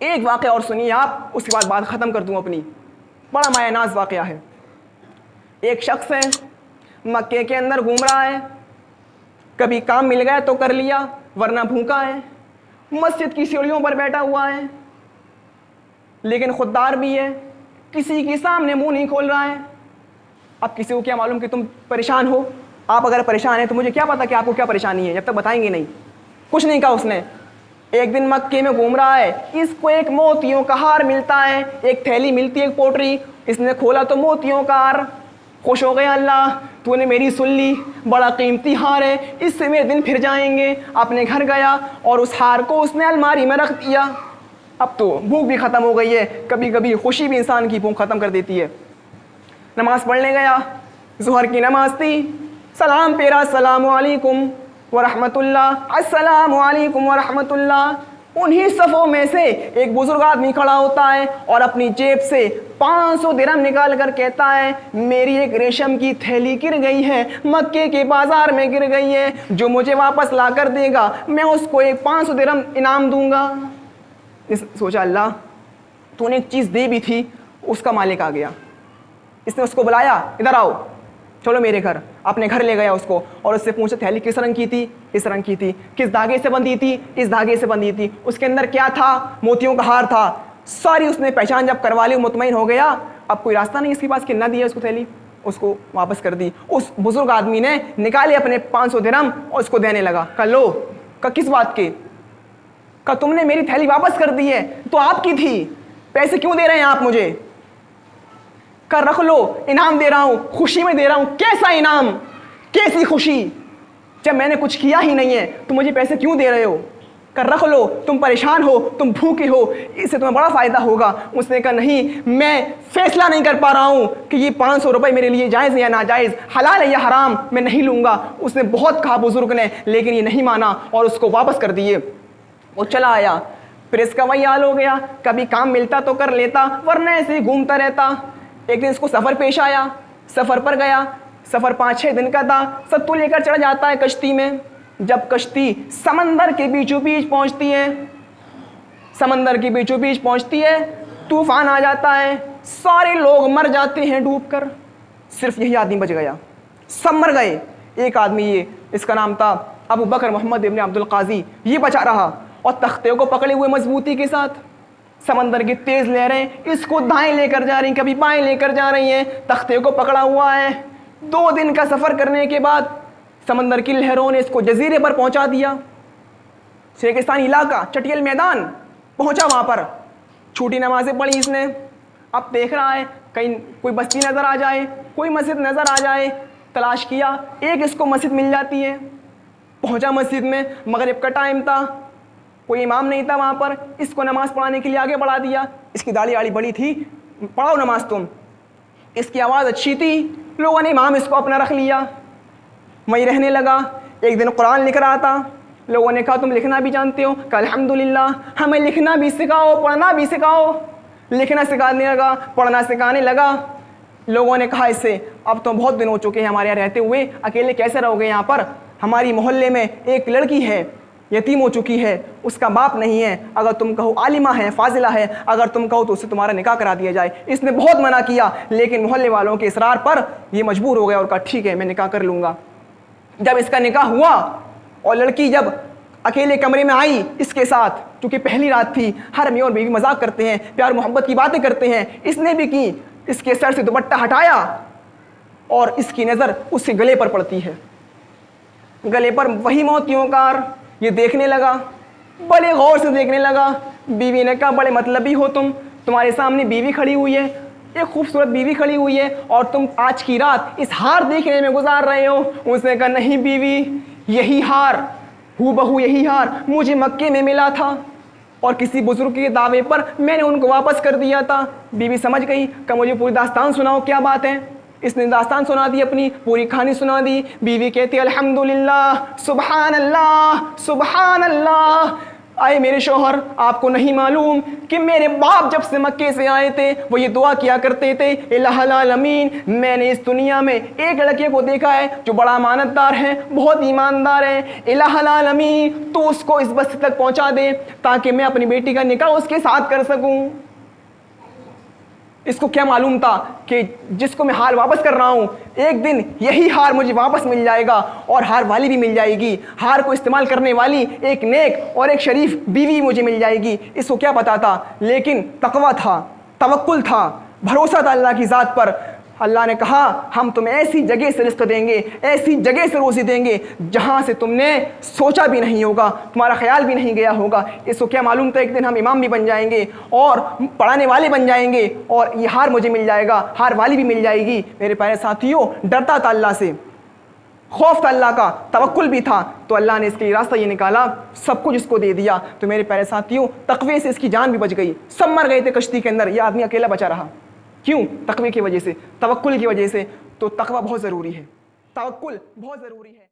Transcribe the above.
ایک واقعہ اور سنیے آپ, اس کے بعد بات ختم کر دوں اپنی. بڑا مایہ ناز واقعہ ہے. ایک شخص ہے, مکے کے اندر گھوم رہا ہے, کبھی کام مل گیا تو کر لیا ورنہ بھوکا ہے. مسجد کی سیڑھیوں پر بیٹھا ہوا ہے, لیکن خوددار بھی ہے, کسی کے سامنے منہ نہیں کھول رہا ہے. اب کسی کو کیا معلوم کہ تم پریشان ہو؟ آپ اگر پریشان ہیں تو مجھے کیا پتا کہ آپ کو کیا پریشانی ہے, جب تک بتائیں گے نہیں. کچھ نہیں کہا اس نے. ایک دن مکے میں گھوم رہا ہے, اس کو ایک موتیوں کا ہار ملتا ہے, ایک تھیلی ملتی ہے, ایک پوٹری. اس نے کھولا تو موتیوں کا ہار. خوش ہو گیا, اللہ تو نے میری سن لی, بڑا قیمتی ہار ہے, اس سے میرے دن پھر جائیں گے. اپنے گھر گیا اور اس ہار کو اس نے الماری میں رکھ دیا. اب تو بھوک بھی ختم ہو گئی ہے, کبھی کبھی خوشی بھی انسان کی بھوک ختم کر دیتی ہے. نماز پڑھنے گیا, ظہر کی نماز تھی, سلام پیرا, السلام علیکم ورحمۃ اللہ, السلام علیکم ورحمۃ اللہ. انہی صفوں میں سے ایک بزرگ آدمی کھڑا ہوتا ہے اور اپنی جیب سے 500 درہم نکال کر کہتا ہے, میری ایک ریشم کی تھیلی گر گئی ہے, مکے کے بازار میں گر گئی ہے, جو مجھے واپس لا کر دے گا میں اس کو ایک 500 درہم انعام دوں گا. سوچا, اللہ تو نے ایک چیز دی بھی تھی. اس کا مالک آ گیا, اس نے اس کو بلایا, ادھر آؤ, چلو میرے گھر. اپنے گھر لے گیا اس کو اور اس سے پوچھا, تھیلی کس رنگ کی تھی؟ اس رنگ کی تھی. کس دھاگے سے بندھی تھی؟ اس دھاگے سے بندھی تھی. اس کے اندر کیا تھا؟ موتیوں کا ہار تھا. ساری اس نے پہچان جب کروا لی, مطمئن ہو گیا. اب کوئی راستہ نہیں اس کے پاس کہ نہ دی ہے اس کو تھیلی, اس کو واپس کر دی. اس بزرگ آدمی نے نکالے اپنے 500 درہم اور اس کو دینے لگا. کہا لو. کہا کس بات کے؟ کہا تم نے میری تھیلی واپس کر دی ہے, تو آپ کی تھی, پیسے کیوں دے رہے ہیں آپ مجھے؟ کر رکھ لو, انعام دے رہا ہوں, خوشی میں دے رہا ہوں. کیسا انعام, کیسی خوشی, جب میں نے کچھ کیا ہی نہیں ہے تو مجھے پیسے کیوں دے رہے ہو؟ کر رکھ لو, تم پریشان ہو, تم بھوکے ہو, اس سے تمہیں بڑا فائدہ ہوگا. اس نے کہا نہیں, میں فیصلہ نہیں کر پا رہا ہوں کہ یہ 500 روپے میرے لیے جائز ہے یا ناجائز, حلال ہے یا حرام, میں نہیں لوں گا. اس نے بہت کہا بزرگ نے, لیکن یہ نہیں مانا اور اس کو واپس کر دیے. وہ چلا آیا. پھر اس کا وہی حال ہو گیا, کبھی کام ملتا تو کر لیتا ورنہ ایسے ہی گھومتا رہتا. ایک دن اس کو سفر پیش آیا, سفر پر گیا. سفر 5-6 دن کا تھا. ستو لے کر چڑھ جاتا ہے کشتی میں. جب کشتی سمندر کے بیچوں بیچ پہنچتی ہے, سمندر کے بیچوں بیچ پہنچتی ہے, طوفان آ جاتا ہے, سارے لوگ مر جاتے ہیں ڈوب کر, صرف یہی آدمی بچ گیا. سب مر گئے, ایک آدمی, یہ اس کا نام تھا ابو بکر محمد ابن عبد القاضی, یہ بچا رہا اور تختے کو پکڑے ہوئے مضبوطی کے ساتھ. سمندر کی تیز لہریں اس کو دائیں لے کر جا رہی ہیں, کبھی بائیں لے کر جا رہی ہیں, تختے کو پکڑا ہوا ہے. 2 دن کا سفر کرنے کے بعد سمندر کی لہروں نے اس کو جزیرے پر پہنچا دیا. ریگستانی علاقہ, چٹیل میدان, پہنچا وہاں پر. چھوٹی نمازیں پڑھی اس نے. اب دیکھ رہا ہے کہیں کوئی بستی نظر آ جائے, کوئی مسجد نظر آ جائے. تلاش کیا, ایک اس کو مسجد مل جاتی ہے. پہنچا مسجد میں, مغرب کا ٹائم تھا, کوئی امام نہیں تھا وہاں پر. اس کو نماز پڑھانے کے لیے آگے بڑھا دیا. اس کی داڑھی آڑھی بڑی تھی, پڑھاؤ نماز تم. اس کی آواز اچھی تھی, لوگوں نے امام اس کو اپنا رکھ لیا, وہیں رہنے لگا. ایک دن قرآن لکھ رہا تھا, لوگوں نے کہا تم لکھنا بھی جانتے ہو؟ کہ الحمدللہ, ہمیں لکھنا بھی سکھاؤ, پڑھنا بھی سکھاؤ. لکھنا سکھانے لگا, پڑھنا سکھانے لگا. لوگوں نے کہا اس سے, اب تو بہت دن ہو چکے ہیں ہمارے یہاں رہتے ہوئے, اکیلے کیسے رہو گے یہاں پر؟ ہماری محلے میں ایک لڑکی ہے, یتیم ہو چکی ہے, اس کا باپ نہیں ہے. اگر تم کہو عالمہ ہے, فاضلہ ہے, اگر تم کہو تو اس سے تمہارا نکاح کرا دیا جائے. اس نے بہت منع کیا, لیکن محلے والوں کے اصرار پر یہ مجبور ہو گیا اور کہا ٹھیک ہے میں نکاح کر لوں گا. جب اس کا نکاح ہوا اور لڑکی جب اکیلے کمرے میں آئی اس کے ساتھ, کیونکہ پہلی رات تھی, ہر میاں اور بیوی مذاق کرتے ہیں, پیار محبت کی باتیں کرتے ہیں, اس نے بھی کی. اس کے سر سے دوپٹہ ہٹایا اور اس کی نظر اس کے گلے پر پڑتی ہے. گلے پر وہی موتیوں کا ہار. یہ دیکھنے لگا, بڑے غور سے دیکھنے لگا. بیوی نے کہا بڑے مطلبی ہو تم, تمہارے سامنے بیوی کھڑی ہوئی ہے, ایک خوبصورت بیوی کھڑی ہوئی ہے, اور تم آج کی رات اس ہار دیکھنے میں گزار رہے ہو. اس نے کہا نہیں بیوی, یہی ہار, ہو بہو یہی ہار مجھے مکے میں ملا تھا, اور کسی بزرگ کے دعوے پر میں نے ان کو واپس کر دیا تھا. بیوی سمجھ گئی کہ مجھے پوری داستان سناؤ, کیا بات ہے. اس نے داستان سنا دی, اپنی پوری کہانی سنا دی. بیوی کہتی الحمدللہ, سبحان اللہ, سبحان اللہ, آئے میرے شوہر، آپ کو نہیں معلوم کہ میرے باپ جب سے مکے سے آئے تھے وہ یہ دعا کیا کرتے تھے، الہ العالمین میں نے اس دنیا میں ایک لڑکے کو دیکھا ہے جو بڑا امانتدار ہے، بہت ایماندار ہے، الہ العالمین تو اس کو اس بستی تک پہنچا دے تاکہ میں اپنی بیٹی کا نکاح اس کے ساتھ کر سکوں۔ اس کو کیا معلوم تھا کہ جس کو میں ہار واپس کر رہا ہوں ایک دن یہی ہار مجھے واپس مل جائے گا اور ہار والی بھی مل جائے گی، ہار کو استعمال کرنے والی ایک نیک اور ایک شریف بیوی مجھے مل جائے گی۔ اس کو کیا پتا تھا، لیکن تقویٰ تھا، توکل تھا، بھروسہ تھا اللہ کی ذات پر۔ اللہ نے کہا ہم تمہیں ایسی جگہ سے رزق دیں گے، ایسی جگہ سے روزی دیں گے جہاں سے تم نے سوچا بھی نہیں ہوگا، تمہارا خیال بھی نہیں گیا ہوگا۔ اس کو کیا معلوم تھا ایک دن ہم امام بھی بن جائیں گے اور پڑھانے والے بن جائیں گے اور یہ ہار مجھے مل جائے گا، ہار والی بھی مل جائے گی۔ میرے پیارے ساتھیوں، ڈرتا تھا اللہ سے، خوف تھا اللہ کا، توکل بھی تھا، تو اللہ نے اس کے لیے راستہ یہ نکالا، سب کچھ اس کو دے دیا۔ تو میرے پیارے ساتھیوں، تقوی سے اس کی جان بھی بچ گئی، سب مر گئے تھے کشتی کے اندر، یہ آدمی اکیلا بچا رہا۔ کیوں؟ تقوی کی وجہ سے، توکل کی وجہ سے۔ تو تقوی بہت ضروری ہے، توکل بہت ضروری ہے۔